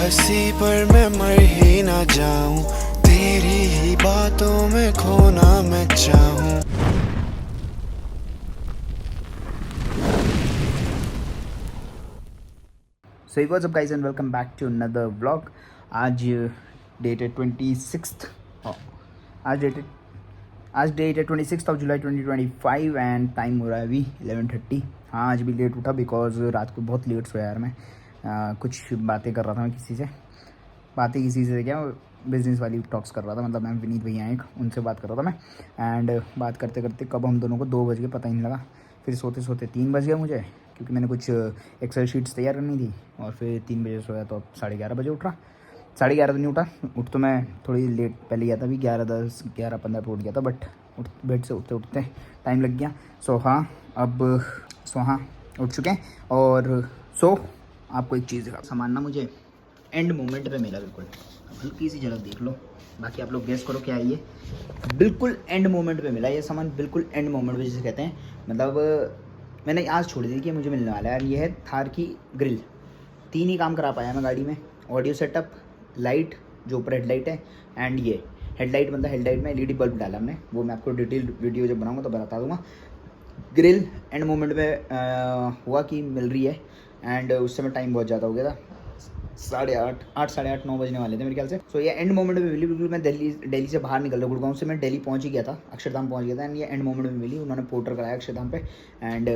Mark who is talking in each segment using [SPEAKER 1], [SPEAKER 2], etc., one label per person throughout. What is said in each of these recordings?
[SPEAKER 1] उदासी पर मैं मर ही ना जाऊं, तेरी ही बातों में खोना मैं चाहूं।
[SPEAKER 2] So what's up guys and welcome back to another vlog। आज डेट है 26th, आज डेट है 26 जुलाई 2025 एंड टाइम हो रहा है अभी 11:30। हाँ, आज भी लेट उठा बिकॉज रात को बहुत लेट सोया यार मैं। कुछ बातें कर रहा था मैं किसी से क्या, बिजनेस वाली टॉक्स कर रहा था। मतलब मैं विनीत भैया हैं, उनसे बात कर रहा था मैं। एंड बात करते करते कब हम दोनों को 2 बज गए पता ही नहीं लगा। फिर सोते सोते 3 बज गया मुझे, क्योंकि मैंने कुछ एक्सेल शीट्स तैयार करनी थी। और फिर 3 बजे सोया तो अब 11:30 बजे उठ रहा। 11:30 तो नहीं उठा, उठ तो मैं थोड़ी लेट पहले गया था, अभी 11:10 11:15 पर उठ गया था। बट बेड से उठते उठते टाइम लग गया। सो हाँ उठ चुके हैं। और आपको एक चीज़ दिखा, सामान ना मुझे एंड मोमेंट पे मिला। बिल्कुल हल्की सी झलक देख लो, बाकी आप लोग गेस करो क्या है ये। बिल्कुल एंड मोमेंट पे मिला ये सामान, बिल्कुल एंड मोमेंट पे जिसे कहते हैं। मतलब मैंने आज छोड़ दी कि मुझे मिलने वाला है। ये है थार की ग्रिल। 3 ही काम करा पाया मैं गाड़ी में, ऑडियो सेटअप, लाइट जो ऊपर हेडलाइट है, एंड ये हेडलाइट। मतलब हेडलाइट में LED बल्ब डाला हमने, वो मैं आपको डिटेल वीडियो जब बनाऊंगा तो बता दूंगा। ग्रिल एंड मोमेंट में हुआ कि मिल रही है। एंड उस समय टाइम बहुत ज़्यादा हो गया था, 8:30 9 बजने वाले थे मेरे ख्याल से। सो ये एंड मोमेंट में मिली। बिल्कुल मैं दिल्ली से बाहर निकल रहा, गुड़गांव से मैं दिल्ली पहुंच ही गया था, अक्षरधाम पहुंच गया था। एंड ये एंड मोमेंट में मिली, उन्होंने पोर्टर कराया अक्षरधाम पे। एंड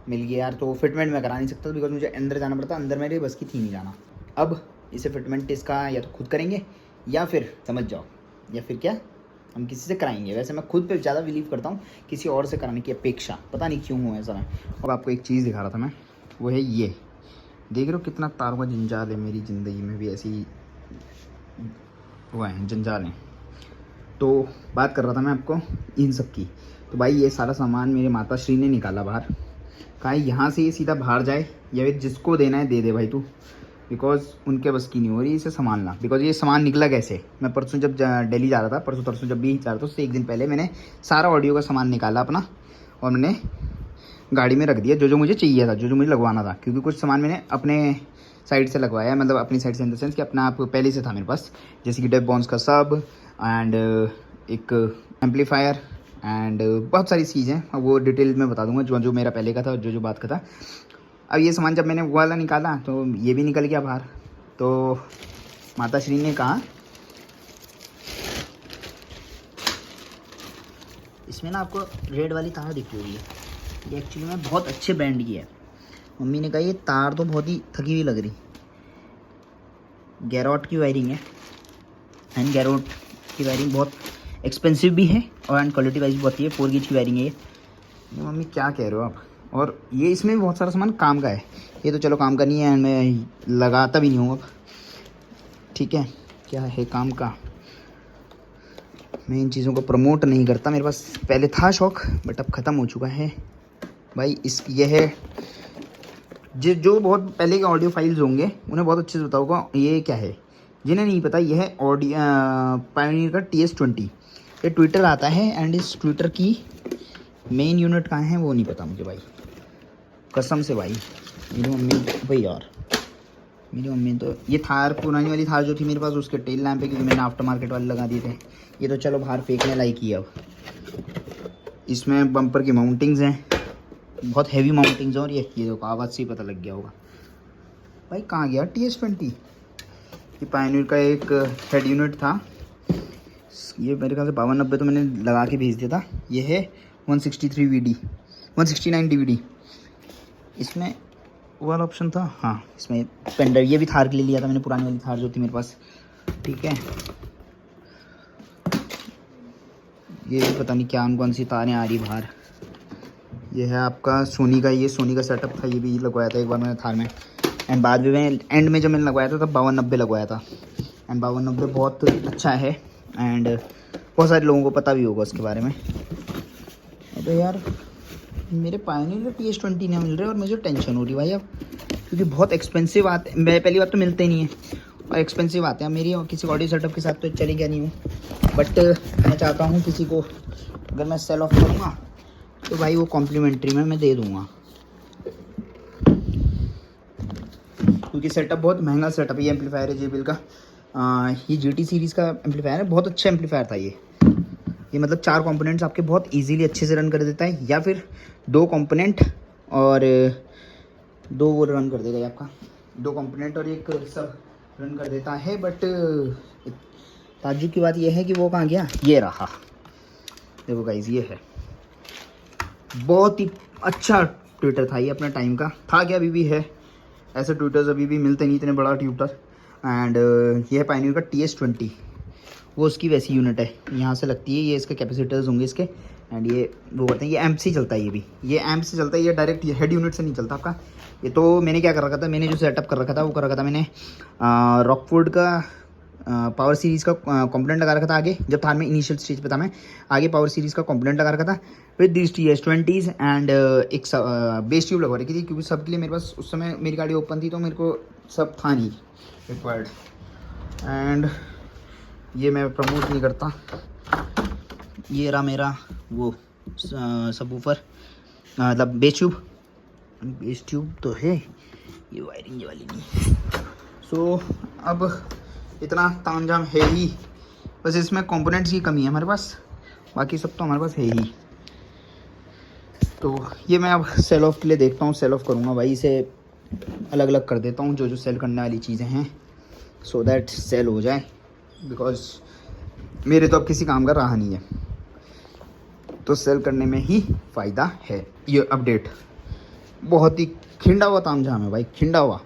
[SPEAKER 2] मिल गया यार। तो फिटमेंट मैं करा नहीं सकता बिकॉज मुझे अंदर जाना पड़ता, अंदर मेरे बस की थी नहीं जाना। अब इसे फिटमेंट इसका या तो खुद करेंगे या फिर समझ जाओ, या फिर क्या हम किसी से कराएंगे। वैसे मैं खुद पे ज़्यादा बिलीव करता हूँ किसी और से कराने की अपेक्षा, पता नहीं क्यों हुआ ऐसा मैं। और आपको एक चीज़ दिखा रहा था मैं, वो है ये। देख रहे हो कितना तारों का जंजाल है। मेरी ज़िंदगी में भी ऐसी वो है जंजाल है। तो बात कर रहा था मैं आपको इन सब की। तो भाई ये सारा सामान मेरे माता श्री ने निकाला बाहर, कहा यहाँ से ये सीधा बाहर जाए, या फिर जिसको देना है दे दे भाई तू, बिकॉज उनके बस की नहीं हो रही इसे संभालना। बिकॉज ये सामान निकला कैसे, मैं परसों जब दिल्ली जा रहा था, परसों जब भी जा रहा था उससे 1 दिन पहले मैंने सारा ऑडियो का सामान निकाला अपना, और मैंने गाड़ी में रख दिया जो मुझे चाहिए था, जो मुझे लगवाना था। क्योंकि कुछ सामान मैंने अपने साइड से लगवाया, मतलब अपनी साइड से इन द सेंस कि अपना आप पहले से था मेरे पास, जैसे कि डेप बॉन्स का सब, एंड एक एम्पलीफायर, एंड बहुत सारी चीज़ें। अब वो डिटेल में बता दूंगा जो मेरा पहले का था और जो बात का था। अब ये सामान जब मैंने वो वाला निकाला तो ये भी निकल गया बाहर। तो माता श्री ने कहा इसमें ना आपको रेड वाली तार दिखती होगी, ये एक्चुअली में बहुत अच्छे ब्रांड की है। मम्मी ने कहा ये तार तो बहुत ही थकी हुई लग रही। गैरोट की वायरिंग है, एंड गैरोट की वायरिंग बहुत एक्सपेंसिव भी है और एंड क्वालिटी वाइज भी बहुत ही है। 4 गेज की वायरिंग है ये। मम्मी क्या कह रहे हो आप। और ये इसमें भी बहुत सारा सामान काम का है। ये तो चलो काम का नहीं है, मैं लगाता भी नहीं हूँ अब, ठीक है। क्या है काम का, मैं इन चीज़ों को प्रमोट नहीं करता। मेरे पास पहले था शौक़, बट अब ख़त्म हो चुका है भाई। ये है जो बहुत पहले के ऑडियो फाइल्स होंगे उन्हें बहुत अच्छे से पता होगा ये क्या है। जिन्हें नहीं पता, ये है ऑडियो पायोनियर का TS20। ये ट्विटर आता है, एंड इस ट्विटर की मेन यूनिट कहाँ है वो नहीं पता मुझे भाई, कसम से भाई। मेरी मम्मी भाई यार, मेरी मम्मी तो ये थार पुरानी वाली थार जो थी मेरे पास, उसके टेल लैम्प पे, क्योंकि मैंने आफ्टर मार्केट वाले लगा दिए थे। ये तो चलो बाहर फेंकने लायक ही है अब। इसमें बम्पर की माउंटिंग्स हैं, बहुत हैवी माउंटिंग्स हैं। और ये देखो आवाज़ से ही पता लग गया होगा भाई कहाँ गया TS20। ये पायोनियर का एक हेड यूनिट था, ये मेरे ख्याल से 5290 तो मैंने लगा के भेज दिया था। ये है 169 DVD। इसमें वो वाला ऑप्शन था, हाँ इसमें पेन ड्राइव। ये भी थार के लिए लिया था मैंने, पुरानी वाली थार जो थी मेरे पास, ठीक है। ये भी पता नहीं क्या कौन सी तारें आ रही बाहर। ये है आपका सोनी का, ये सोनी का सेटअप था, ये भी लगवाया था एक बार मैंने थार में। एंड बाद में एंड में जब मैंने लगवाया था तब 5290 लगवाया था। एंड 5290 बहुत अच्छा है, एंड बहुत सारे लोगों को पता भी होगा उसके बारे में। अरे यार मेरे पायोनियर TS20 नहीं मिल रहे और मुझे टेंशन हो रही भाई अब, क्योंकि बहुत एक्सपेंसिव आते हैं। पहली बात तो मिलते ही नहीं है और एक्सपेंसिव आते हैं। मेरी और किसी ऑडियो सेटअप के साथ तो चली गया नहीं हूँ, बट मैं चाहता हूँ किसी को अगर मैं सेल ऑफ करूँगा तो भाई वो कॉम्प्लीमेंट्री में मैं दे दूँगा। क्योंकि सेटअप बहुत महंगा सेटअप है। ये एम्पलीफायर है JBL का, ये GT सीरीज़ का एम्पलीफायर है। बहुत अच्छा एम्पलीफायर था ये मतलब 4 कंपोनेंट्स आपके बहुत इजीली अच्छे से रन कर देता है, या फिर 2 कंपोनेंट और 2 वो रन कर देगा ये आपका, 2 कंपोनेंट और एक सब रन कर देता है। बट ताज्जुब की बात ये है कि वो कहाँ गया, ये रहा, देखो गाइस ये है। बहुत ही अच्छा ट्विटर था ये, अपने टाइम का था क्या, अभी भी है। ऐसे ट्विटर्स अभी भी मिलते नहीं, इतने बड़ा ट्विटर। एंड ये है पायनियर का TS20, वो उसकी वैसी यूनिट है, यहाँ से लगती है। ये इसके कैपेसिटर्स होंगे इसके, एंड ये वो करते हैं, ये एम्प से चलता है। ये एम्प से चलता है, ये डायरेक्ट हेड यूनिट से नहीं चलता आपका। ये तो मैंने क्या कर रखा था, मैंने जो सेटअप कर रखा था वो कर रखा था मैंने रॉकवुड का पावर सीरीज़ का कंपोनेंट लगा रखा था आगे, जब थार में इनिशियल स्टेज पे था मैं। आगे पावर सीरीज़ का कंपोनेंट लगा रखा था विद दिस TS20s एंड एक बेस ट्यूब लगवा रखी थी, क्योंकि सबके लिए मेरे पास उस समय मेरी गाड़ी ओपन थी, तो मेरे को सब था नहीं रिक्वायर्ड। एंड ये मैं प्रमोट नहीं करता, ये रहा मेरा वो सबवूफर, मतलब बेस ट्यूब तो है, ये वायरिंग वाली नहीं। सो अब इतना तामझाम है ही, बस इसमें कंपोनेंट्स की कमी है हमारे पास, बाकी सब तो हमारे पास है ही। तो ये मैं अब सेल ऑफ के लिए देखता हूँ, सेल ऑफ करूँगा भाई, इसे अलग अलग कर देता हूँ जो सेल करने वाली चीज़ें हैं, सो दैट सेल हो जाए, बिकॉज मेरे तो अब किसी काम का रहा नहीं है, तो सेल करने में ही फ़ायदा है। ये अपडेट बहुत ही खिंडा हुआ तामझाम है भाई, खिंडा हुआ।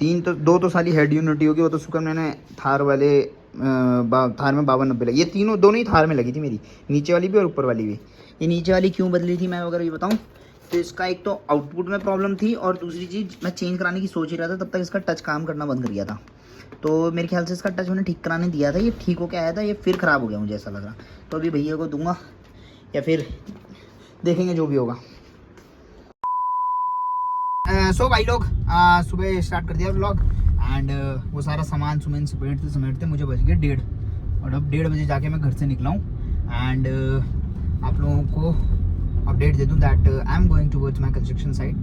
[SPEAKER 2] 2 तो साली हेड यूनिटी होगी, वो तो शुक्र मैंने थार वाले थार में 5290 लगी, ये दोनों ही थार में लगी थी मेरी, नीचे वाली भी और ऊपर वाली भी। ये नीचे वाली क्यों बदली थी मैं अगर ये बताऊँ तो इसका एक तो आउटपुट में प्रॉब्लम थी, और दूसरी चीज़ मैं चेंज कराने की सोच ही रहा था, तब तक इसका टच काम करना बंद कर दिया था। तो मेरे ख्याल से इसका टच मैंने ठीक कराने दिया था, ये ठीक होके आया था, ये फिर ख़राब हो गया मुझे ऐसा लग रहा। तो अभी भैया को दूंगा या फिर देखेंगे जो भी होगा। सो भाई लोग सुबह स्टार्ट कर दिया व्लॉग, एंड वो सारा सामान समेटते मुझे बज गए 1:30, और अब 1:30 बजे जाके मैं घर से निकला हूँ। एंड आप लोगों को अपडेट दे दूँ that I am going towards my construction site.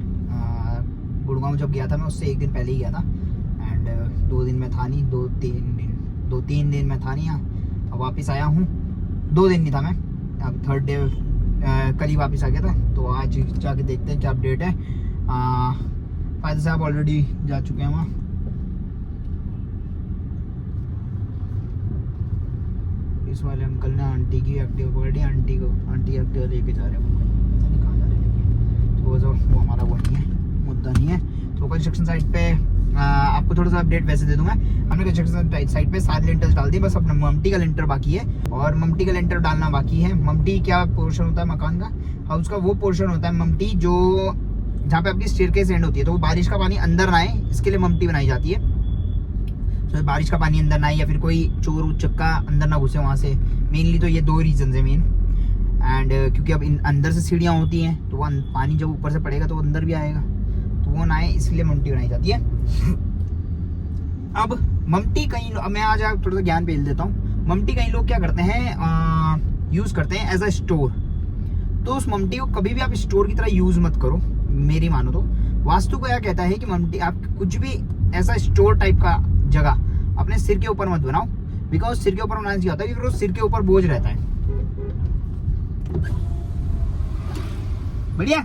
[SPEAKER 2] Gurgaon जब गया था मैं उससे 1 दिन पहले ही गया था, एंड 2 दिन में था नहीं, 2-3 दिन में था नहीं यहाँ। अब वापस आया हूँ, 2 दिन नहीं था मैं, अब 3rd डे कल ही वापस आ गया था। तो आज जाके देखते हैं क्या अपडेट है। फायदा साहब ऑलरेडी जा चुके हैं वहाँ, इस वाले अंकल ने आंटी की एक्टिवा पकड़ी, आंटी एक्टिवा लेके जा रहे हैं, कहाँ जा रहे हैं, तो वो हमारा वो नहीं है, मुद्दा नहीं है। तो कंस्ट्रक्शन साइट पे आपको थोड़ा सा अपडेट वैसे दे दूंगा। हमने कंस्ट्रक्शन साइट पे 7 लिंटर्स डाल दिए, बस अपना ममटी का लिंटर बाकी है, और ममटी का लिंटर डालना बाकी है। ममटी क्या पोर्शन होता है मकान का, हाउस का, वो पोर्शन होता है ममटी जो जहाँ पे आपकी स्टेयरकेस एंड होती है, तो वो बारिश का पानी अंदर ना आए, इसके लिए ममटी बनाई जाती है। तो बारिश का पानी अंदर ना आए, या फिर कोई चोर उचक्का अंदर ना घुसे वहाँ से, मेनली तो ये 2 रीजन है मेन। एंड क्योंकि अब अंदर से सीढ़ियाँ होती हैं, तो वो पानी जब ऊपर से पड़ेगा तो वो अंदर भी आएगा, तो वो ना आए, इसलिए ममटी बनाई जाती है। अब ममटी कहीं मैं आज थोड़ा सा ज्ञान पेल देता हूँ। ममटी कहीं लोग क्या करते हैं, यूज़ करते हैं एज अ स्टोर। तो उस ममटी को कभी भी आप स्टोर की तरह यूज़ मत करो, मेरी मानो तो। वास्तु को यह कहता है कि ममटी आप कुछ भी ऐसा स्टोर टाइप का जगह अपने सिर के ऊपर मत बनाओ, बिकॉज सिर के ऊपर बनाने से होता है कि फिर वो सिर के ऊपर बोझ रहता है। बढ़िया।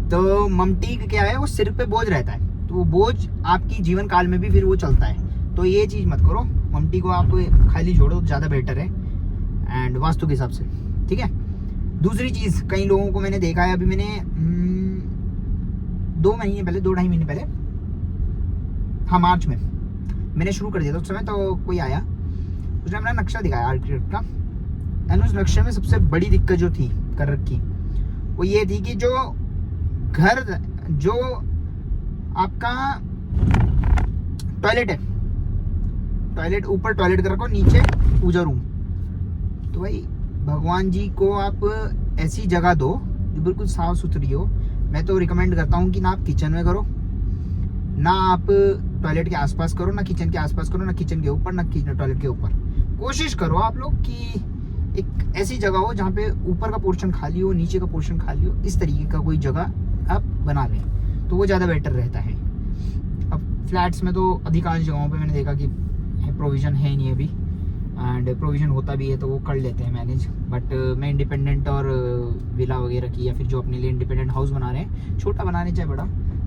[SPEAKER 2] तो ममटी क्या है, वो सिर पे बोझ रहता है, तो वो बोझ आपकी जीवन काल में भी फिर वो चलता है। तो ये चीज मत करो, ममटी को आप खाली छोड़ो, ज्यादा बेटर है एंड वास्तु के हिसाब से, ठीक है। दूसरी चीज, कई लोगों को मैंने देखा है, अभी मैंने 2 महीने पहले, 2-2.5 महीने पहले, हाँ मार्च में मैंने शुरू कर दिया था। उस समय तो कोई आया, उसने अपना नक्शा दिखाया आर्किटेक्ट का, एंड उस नक्शे में सबसे बड़ी दिक्कत जो थी कर रखी, वो ये थी कि जो घर, जो आपका टॉयलेट है, टॉयलेट ऊपर टॉयलेट कर रखो, नीचे पूजा रूम। तो भाई भगवान जी को आप ऐसी जगह दो जो बिल्कुल साफ सुथरी हो। मैं तो रिकमेंड करता हूँ कि ना आप किचन में करो, ना आप टॉयलेट के आसपास करो, ना किचन के आसपास करो, ना किचन के ऊपर, ना टॉयलेट के ऊपर। कोशिश करो आप लोग कि एक ऐसी जगह हो जहाँ पे ऊपर का पोर्शन खाली हो, नीचे का पोर्शन खाली हो, इस तरीके का कोई जगह आप बना लें, तो वो ज़्यादा बेटर रहता है। अब फ्लैट्स में तो अधिकांश जगहों पे मैंने देखा कि प्रोविज़न है नहीं अभी, एंड प्रोविज़न होता भी है तो वो कर लेते हैं मैनेज। बट मैं इंडिपेंडेंट और विला वगैरह की, या फिर जो अपने लिए इंडिपेंडेंट हाउस बना रहे हैं, छोटा बनाने चाहे बड़ा,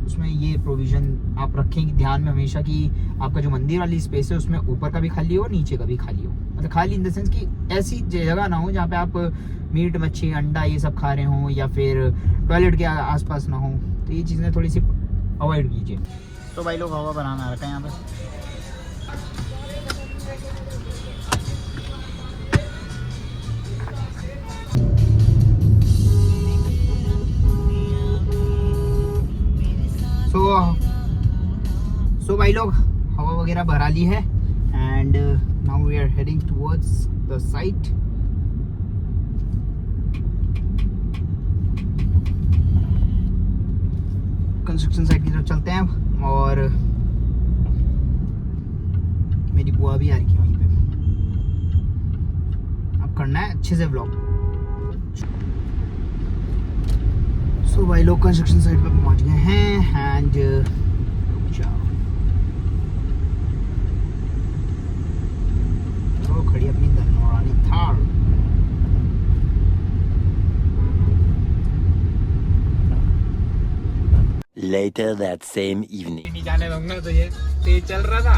[SPEAKER 2] उसमें ये प्रोविज़न आप रखेंगे ध्यान में हमेशा कि आपका जो मंदिर वाली स्पेस है उसमें ऊपर का भी खाली हो, नीचे का भी खाली हो। मतलब खाली इन द सेंस कि ऐसी जगह ना हो जहाँ पे आप मीट मच्छी अंडा ये सब खा रहे हों, या फिर टॉयलेट के आसपास ना हो। तो ये चीज़ें थोड़ी सी अवॉइड कीजिए। तो भाई लोग हवा बनाना रखा है यहाँ पे। सो भाई लोग हवा वगैरह भरा ली है, and now we are heading towards the site. Construction site की तरफ चलते हैं अब, और मेरी बुआ भी आ रही है वहीं पे। अब करना है अच्छे से व्लॉग। सो भाई लोग कंस्ट्रक्शन साइट पे पहुंच गए हैं, एंड तो खड़ी अपनी धनौरानी Thar.
[SPEAKER 3] Later that same evening.
[SPEAKER 4] नहीं जाने दूंगा तो ये तेज चल रहा था।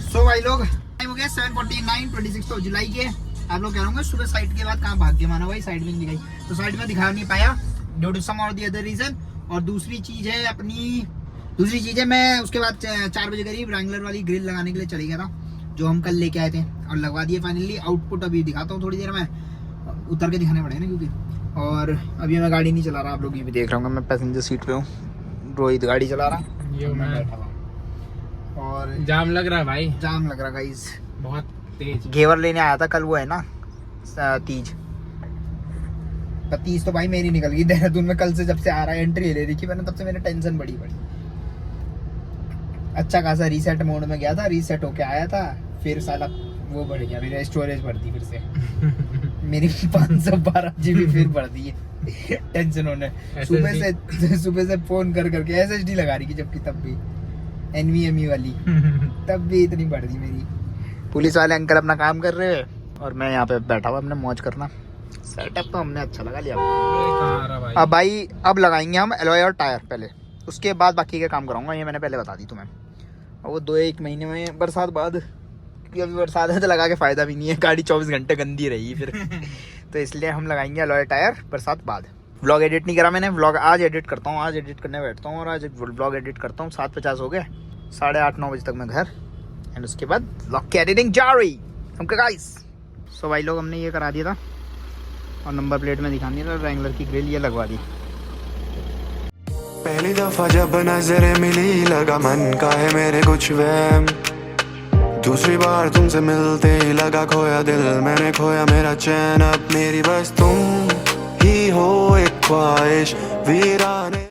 [SPEAKER 2] सो भाई लोग टाइम हो गया 7:49, 26 जुलाई के। आप लोग कह रहे होंगे सुबह साइट के बाद कहाँ भाग के माना भाई, साइट में नहीं दिखाई। तो साइट में दिखा नहीं पाया ड्यू टू सम और दी अदर रीजन। और दूसरी चीज है मैं उसके बाद 4 बजे करीब रैंगलर वाली ग्रिल लगाने के लिए चले गया था, जो हम कल लेके आए थे, और लगवा दिए फाइनली। आउटपुट अभी दिखाता हूँ थोड़ी देर में, उतर के दिखाने पड़ेगा ना क्योंकि। और अभी मैं गाड़ी नहीं चला रहा, आप लोग ये भी देख रहा हूँ, मैं पैसेंजर सीट पे हूँ, रोहित गाड़ी चला रहा,
[SPEAKER 4] ये
[SPEAKER 2] मैं
[SPEAKER 4] मैं
[SPEAKER 2] बैठा हुआ। और
[SPEAKER 4] जाम लग रहा है भाई,
[SPEAKER 2] जाम लग रहा गाइस,
[SPEAKER 4] बहुत तेज।
[SPEAKER 2] घेवर लेने आया था कल, वो है ना तीज। पर तीज तो भाई मेरी निकल गई देहरादून में। कल से जब से आ रहा है एंट्री ले रही थी मैंने, तब से मेरी टेंशन बड़ी अच्छा खासा रीसेट मोड में गया था, रीसेट होके आया था, फिर साला वो बढ़ गया, मेरी स्टोरेज बढ़ दी फिर से। मेरी 512 GB फिर बढ़ दी है टेंशन होने। सुबह से फोन कर करके SSD लगा रही थी, जबकि तब भी NVMe वाली तब भी इतनी बढ़ दी मेरी। पुलिस वाले अंकल अपना काम कर रहे हैं और मैं यहाँ पे बैठा हुआ अपने मौज करना। सेटअप तो हमने अच्छा लगा लिया।
[SPEAKER 4] कहाँ रहा भाई?
[SPEAKER 2] अब भाई अब लगाएंगे हम एलॉय और टायर पहले, उसके बाद बाकी का काम कराऊंगा, ये मैंने पहले बता दी तुम्हें। और वो 2-1 महीने में बरसात बाद, क्योंकि अभी बरसात है तो लगा के फ़ायदा भी नहीं है, गाड़ी 24 घंटे गंदी रहेगी फिर तो इसलिए हम लगाएंगे एलॉय टायर बरसात बाद। व्लॉग एडिट नहीं करा मैंने, व्लॉग आज एडिट करता हूँ, आज एडिट करने बैठता हूँ और आज व्लॉग एडिट करता हूँ। 7:50 हो गए, 8:30-9 बजे तक मैं घर, एंड उसके बाद व्लॉग की एडिटिंग जारी हमके गाइस। सो भाई लोग हमने ये करा दिया था और नंबर प्लेट में दिखा दिया था, रैंगलर की ग्रिल ये लगवा दी।
[SPEAKER 1] पहली दफा जब नजरें मिली लगा मन का है मेरे कुछ वहम, दूसरी बार तुमसे मिलते ही लगा खोया दिल मैंने, खोया मेरा चैन, अब मेरी बस तुम ही हो एक ख्वाहिश वीराने।